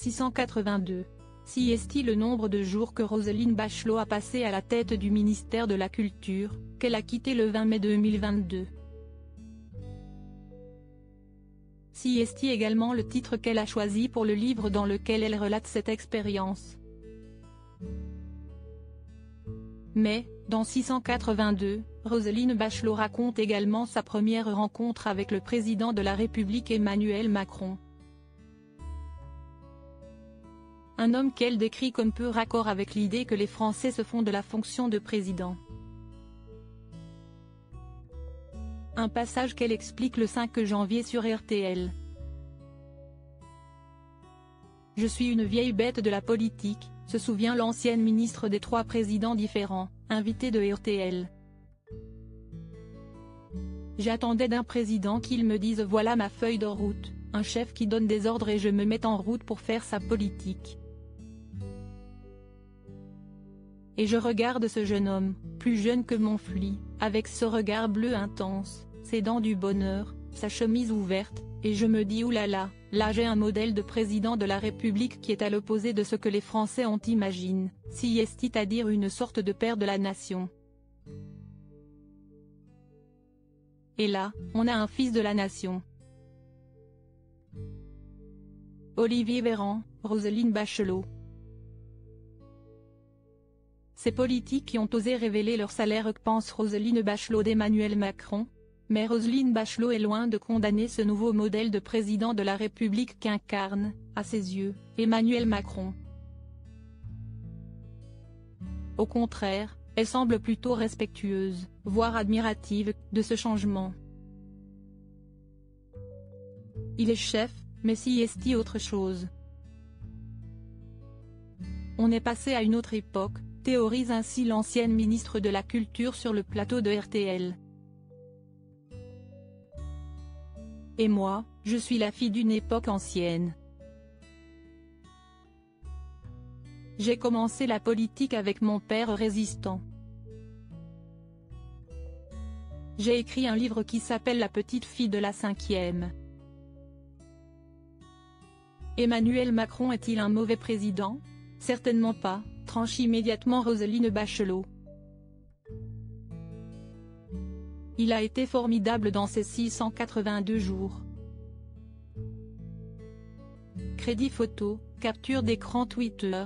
682. Si est-il le nombre de jours que Roselyne Bachelot a passé à la tête du ministère de la Culture, qu'elle a quitté le 20 mai 2022. Si est également le titre qu'elle a choisi pour le livre dans lequel elle relate cette expérience. Mais, dans 682, Roselyne Bachelot raconte également sa première rencontre avec le président de la République Emmanuel Macron. Un homme qu'elle décrit comme peu raccord avec l'idée que les Français se font de la fonction de président. Un passage qu'elle explique le 5 janvier sur RTL. Je suis une vieille bête de la politique, se souvient l'ancienne ministre des 3 présidents différents, invitée de RTL. J'attendais d'un président qu'il me dise voilà ma feuille de route, un chef qui donne des ordres et je me mets en route pour faire sa politique. Et je regarde ce jeune homme, plus jeune que mon fli, avec ce regard bleu intense, ses dents du bonheur, sa chemise ouverte, et je me dis oulala, là j'ai un modèle de président de la République qui est à l'opposé de ce que les Français en imaginent, c'est-à-dire une sorte de père de la nation. Et là, on a un fils de la nation. Olivier Véran, Roselyne Bachelot. Ces politiques qui ont osé révéler leur salaire, pense Roselyne Bachelot d'Emmanuel Macron. Mais Roselyne Bachelot est loin de condamner ce nouveau modèle de président de la République qu'incarne, à ses yeux, Emmanuel Macron. Au contraire, elle semble plutôt respectueuse, voire admirative, de ce changement. Il est chef, mais si est-il autre chose. On est passé à une autre époque, théorise ainsi l'ancienne ministre de la Culture sur le plateau de RTL. Et moi, je suis la fille d'une époque ancienne. J'ai commencé la politique avec mon père résistant. J'ai écrit un livre qui s'appelle La petite fille de la 5e. Emmanuel Macron est-il un mauvais président? Certainement pas, tranche immédiatement Roselyne Bachelot. Il a été formidable dans ces 682 jours. Crédit photo, capture d'écran Twitter.